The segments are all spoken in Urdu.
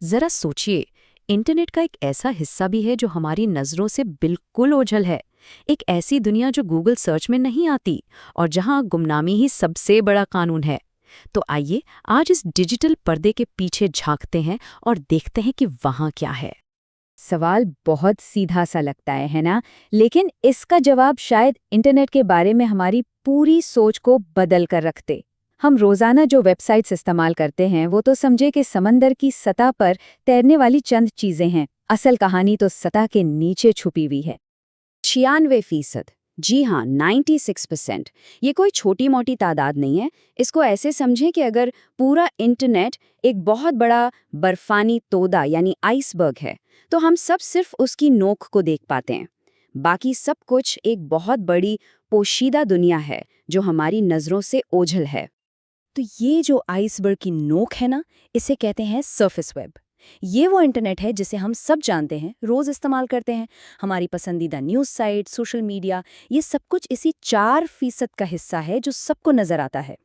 ذرا سوچئے، انٹرنیٹ کا ایک ایسا حصہ بھی ہے جو ہماری نظروں سے بالکل اوجھل ہے، ایک ایسی دنیا جو گوگل سرچ میں نہیں آتی، اور جہاں گمنامی ہی سب سے بڑا قانون ہے۔ تو آئیے آج اس ڈیجیٹل پردے کے پیچھے جھانکتے ہیں اور دیکھتے ہیں کہ وہاں کیا ہے۔ سوال بہت سیدھا سا لگتا ہے نا؟ لیکن اس کا جواب شاید انٹرنیٹ کے بارے میں ہماری پوری سوچ کو بدل کر رکھتے۔ ہم روزانہ جو ویب سائٹس استعمال کرتے ہیں وہ تو سمجھے کہ سمندر کی سطح پر تیرنے والی چند چیزیں ہیں، اصل کہانی تو سطح کے نیچے چھپی ہوئی ہے۔ 96%، جی ہاں 96%، یہ کوئی چھوٹی موٹی تعداد نہیں ہے۔ اس کو ایسے سمجھیں کہ اگر پورا انٹرنیٹ ایک بہت بڑا برفانی تودا یعنی آئس برگ ہے تو ہم سب صرف اس کی نوک کو دیکھ پاتے ہیں، باقی سب کچھ ایک بہت بڑی پوشیدہ دنیا ہے جو ہماری نظروں سے اوجھل ہے۔ تو یہ جو آئس برگ کی نوک ہے نا، اسے کہتے ہیں سرفیس ویب۔ یہ وہ انٹرنیٹ ہے جسے ہم سب جانتے ہیں، روز استعمال کرتے ہیں۔ ہماری پسندیدہ نیوز سائٹ، سوشل میڈیا، یہ سب کچھ اسی 4% کا حصہ ہے جو سب کو نظر آتا ہے۔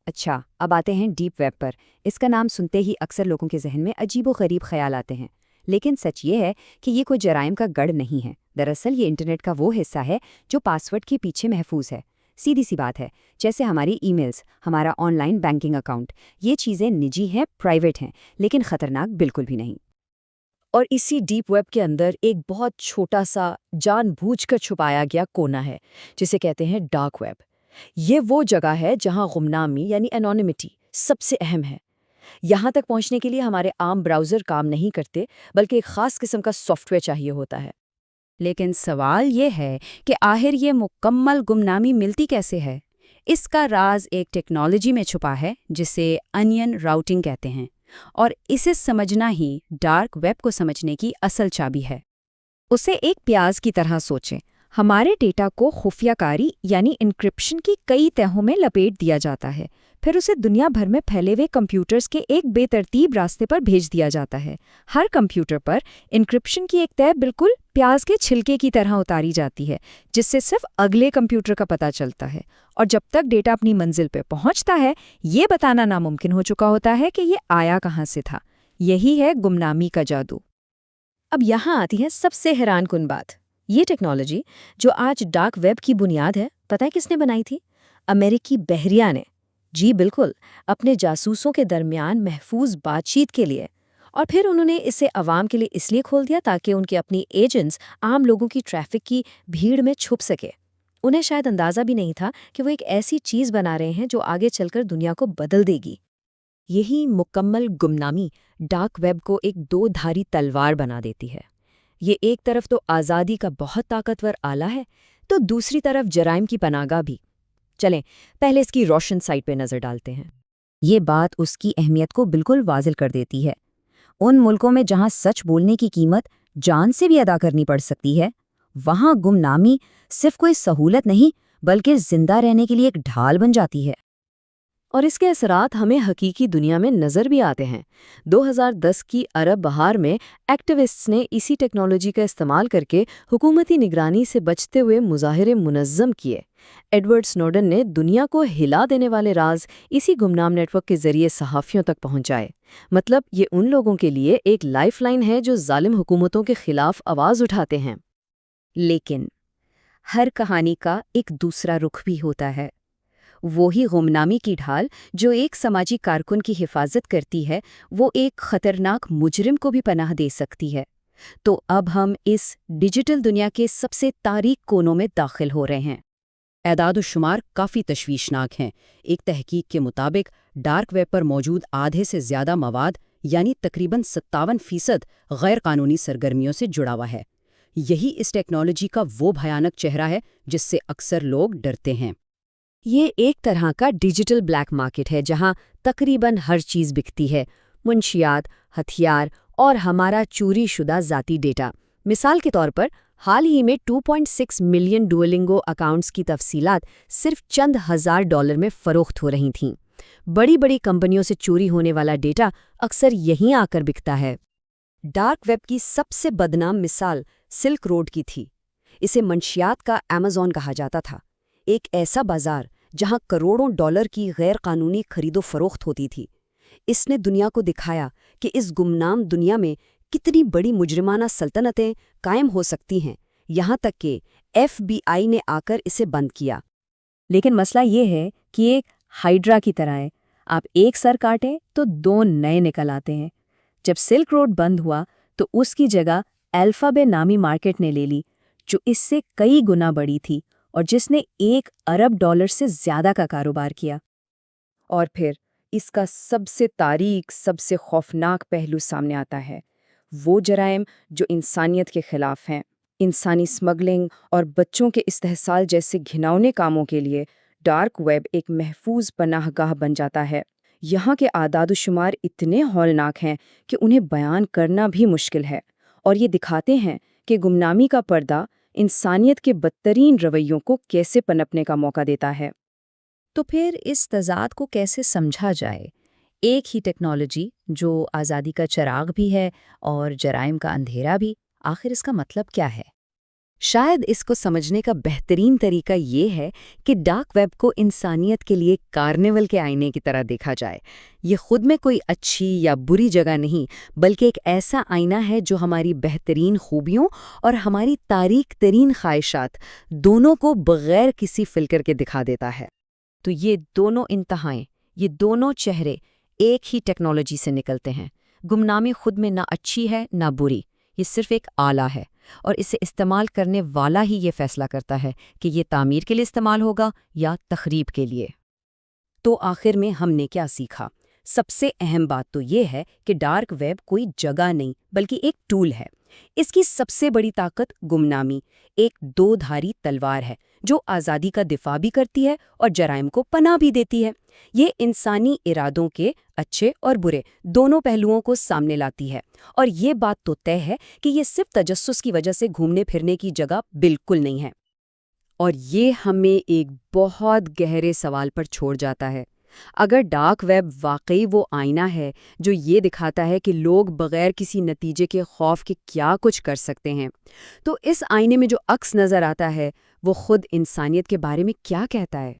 اچھا، اب آتے ہیں ڈیپ ویب پر۔ اس کا نام سنتے ہی اکثر لوگوں کے ذہن میں عجیب و غریب خیال آتے ہیں، لیکن سچ یہ ہے کہ یہ کوئی جرائم کا گڑھ نہیں ہے۔ دراصل یہ انٹرنیٹ کا وہ حصہ ہے جو پاسورڈ کے پیچھے محفوظ ہے۔ سیدھی سی بات ہے، جیسے ہماری ای میلز، ہمارا آن لائن بینکنگ اکاؤنٹ، یہ چیزیں نجی ہیں، پرائیویٹ ہیں، لیکن خطرناک بالکل بھی نہیں۔ اور اسی ڈیپ ویب کے اندر ایک بہت چھوٹا سا جان بوجھ کر چھپایا گیا کونا ہے جسے کہتے ہیں ڈارک ویب۔ یہ وہ جگہ ہے جہاں غمنامی یعنی انونیمٹی سب سے اہم ہے۔ یہاں تک پہنچنے کے لیے ہمارے عام براؤزر کام نہیں کرتے، بلکہ ایک خاص قسم کا سافٹ ویئر چاہیے ہوتا ہے۔ لیکن سوال یہ ہے کہ آخر یہ مکمل گمنامی ملتی کیسے ہے؟ اس کا راز ایک ٹیکنالوجی میں چھپا ہے جسے انین راؤٹنگ کہتے ہیں، اور اسے سمجھنا ہی ڈارک ویب کو سمجھنے کی اصل چابی ہے۔ اسے ایک پیاز کی طرح سوچیں۔ ہمارے ڈیٹا کو خفیہ کاری یعنی انکرپشن کی کئی تہوں میں لپیٹ دیا جاتا ہے، پھر اسے دنیا بھر میں پھیلے ہوئے کمپیوٹرز کے ایک بے ترتیب راستے پر بھیج دیا جاتا ہے۔ ہر کمپیوٹر پر انکرپشن کی ایک تہ بالکل پیاز کے چھلکے کی طرح اتاری جاتی ہے، جس سے صرف اگلے کمپیوٹر کا پتہ چلتا ہے، اور جب تک ڈیٹا اپنی منزل پہ پہنچتا ہے یہ بتانا ناممکن ہو چکا ہوتا ہے کہ یہ آیا کہاں سے تھا۔ یہی ہے گمنامی کا جادو۔ اب یہاں آتی ہے سب سے حیران کن بات۔ یہ ٹیکنالوجی جو آج ڈارک ویب کی بنیاد ہے، پتہ ہے کس نے بنائی تھی؟ امریکی بحریہ نے۔ جی بالکل، اپنے جاسوسوں کے درمیان محفوظ بات چیت کے لیے۔ اور پھر انہوں نے اسے عوام کے لیے اس لیے کھول دیا تاکہ ان کے اپنی ایجنٹس عام لوگوں کی ٹریفک کی بھیڑ میں چھپ سکے۔ انہیں شاید اندازہ بھی نہیں تھا کہ وہ ایک ایسی چیز بنا رہے ہیں جو آگے چل کر دنیا کو بدل دے گی۔ یہی مکمل گمنامی ڈارک ویب کو ایک دو دھاری تلوار بنا دیتی ہے۔ یہ ایک طرف تو آزادی کا بہت طاقتور آلہ ہے، تو دوسری طرف جرائم کی پناہگاہ بھی۔ چلیں پہلے اس کی روشن سائٹ پہ نظر ڈالتے ہیں۔ یہ بات اس کی اہمیت کو بالکل واضح کر دیتی ہے۔ ان ملکوں میں جہاں سچ بولنے کی قیمت جان سے بھی ادا کرنی پڑ سکتی ہے، وہاں گمنامی صرف کوئی سہولت نہیں بلکہ زندہ رہنے کے لیے ایک ڈھال بن جاتی ہے۔ اور اس کے اثرات ہمیں حقیقی دنیا میں نظر بھی آتے ہیں۔ 2010 کی عرب بہار میں ایکٹیوسٹس نے اسی ٹیکنالوجی کا استعمال کر کے حکومتی نگرانی سے بچتے ہوئے مظاہرے منظم کیے۔ ایڈورڈ سنوڈن نے دنیا کو ہلا دینے والے راز اسی گمنام نیٹ ورک کے ذریعے صحافیوں تک پہنچائے۔ مطلب یہ ان لوگوں کے لیے ایک لائف لائن ہے جو ظالم حکومتوں کے خلاف آواز اٹھاتے ہیں۔ لیکن ہر کہانی کا ایک دوسرا رخ بھی ہوتا ہے۔ وہی غمنامی کی ڈھال جو ایک سماجی کارکن کی حفاظت کرتی ہے، وہ ایک خطرناک مجرم کو بھی پناہ دے سکتی ہے۔ تو اب ہم اس ڈیجیٹل دنیا کے سب سے تاریک کونوں میں داخل ہو رہے ہیں۔ اعداد و شمار کافی تشویشناک ہیں۔ ایک تحقیق کے مطابق ڈارک ویب پر موجود آدھے سے زیادہ مواد یعنی تقریباً 57% غیر قانونی سرگرمیوں سے جڑا ہوا ہے۔ یہی اس ٹیکنالوجی کا وہ بھیانک چہرہ ہے جس سے اکثر لوگ ڈرتے ہیں۔ یہ ایک طرح کا ڈیجیٹل بلیک مارکیٹ ہے جہاں تقریباً ہر چیز بکتی ہے، منشیات، ہتھیار اور ہمارا چوری شدہ ذاتی ڈیٹا۔ مثال کے طور پر حال ہی میں 2.6 ملین ڈوولنگو اکاؤنٹس کی تفصیلات صرف چند ہزار ڈالر میں فروخت ہو رہی تھیں۔ بڑی بڑی کمپنیوں سے چوری ہونے والا ڈیٹا اکثر یہیں آ کر بکتا ہے۔ ڈارک ویب کی سب سے بدنام مثال سلک روڈ کی تھی۔ اسے منشیات کا ایمیزون کہا جاتا تھا، ایک ایسا بازار جہاں کروڑوں ڈالر کی غیر قانونی خرید و فروخت ہوتی تھی۔ اس نے دنیا کو دکھایا کہ اس گمنام دنیا میں کتنی بڑی مجرمانہ سلطنتیں قائم ہو سکتی ہیں، یہاں تک کہ FBI نے آ کر اسے بند کیا۔ لیکن مسئلہ یہ ہے کہ ایک ہائیڈرا کی طرح ہے، آپ ایک سر کاٹیں تو 2 نئے نکل آتے ہیں۔ جب سلک روڈ بند ہوا تو اس کی جگہ الفابے نامی مارکیٹ نے لے لی، جو اس سے کئی گنا بڑی تھی اور جس نے $1 ارب سے زیادہ کا کاروبار کیا۔ اور پھر اس کا سب سے تاریک، سب سے خوفناک پہلو سامنے آتا ہے، وہ جرائم جو انسانیت کے خلاف ہیں۔ انسانی اسمگلنگ اور بچوں کے استحصال جیسے گھناؤنے کاموں کے لیے ڈارک ویب ایک محفوظ پناہ گاہ بن جاتا ہے۔ یہاں کے اعداد و شمار اتنے ہولناک ہیں کہ انہیں بیان کرنا بھی مشکل ہے، اور یہ دکھاتے ہیں کہ گمنامی کا پردہ انسانیت کے بدترین رویوں کو کیسے پنپنے کا موقع دیتا ہے۔ تو پھر اس تضاد کو کیسے سمجھا جائے؟ ایک ہی ٹیکنالوجی جو آزادی کا چراغ بھی ہے اور جرائم کا اندھیرا بھی، آخر اس کا مطلب کیا ہے؟ شاید اس کو سمجھنے کا بہترین طریقہ یہ ہے کہ ڈارک ویب کو انسانیت کے لیے کارنیول کے آئینے کی طرح دیکھا جائے۔ یہ خود میں کوئی اچھی یا بری جگہ نہیں، بلکہ ایک ایسا آئینہ ہے جو ہماری بہترین خوبیوں اور ہماری تاریک ترین خواہشات دونوں کو بغیر کسی فلٹر کے دکھا دیتا ہے۔ تو یہ دونوں انتہائیں، یہ دونوں چہرے ایک ہی ٹیکنالوجی سے نکلتے ہیں۔ گمنامی خود میں نہ اچھی ہے نہ بری، یہ صرف ایک آلہ ہے، اور اسے استعمال کرنے والا ہی یہ فیصلہ کرتا ہے کہ یہ تعمیر کے لیے استعمال ہوگا یا تخریب کے لیے۔ تو آخر میں ہم نے کیا سیکھا؟ سب سے اہم بات تو یہ ہے کہ ڈارک ویب کوئی جگہ نہیں بلکہ ایک ٹول ہے۔ اس کی سب سے بڑی طاقت گمنامی ایک 2 دھاری تلوار ہے جو آزادی کا دفاع بھی کرتی ہے اور جرائم کو پناہ بھی دیتی ہے۔ یہ انسانی ارادوں کے اچھے اور برے دونوں پہلوؤں کو سامنے لاتی ہے، اور یہ بات تو طے ہے کہ یہ صرف تجسس کی وجہ سے گھومنے پھرنے کی جگہ بالکل نہیں ہے۔ اور یہ ہمیں ایک بہت گہرے سوال پر چھوڑ جاتا ہے۔ اگر ڈارک ویب واقعی وہ آئینہ ہے جو یہ دکھاتا ہے کہ لوگ بغیر کسی نتیجے کے خوف کے کیا کچھ کر سکتے ہیں، تو اس آئینے میں جو عکس نظر آتا ہے وہ خود انسانیت کے بارے میں کیا کہتا ہے؟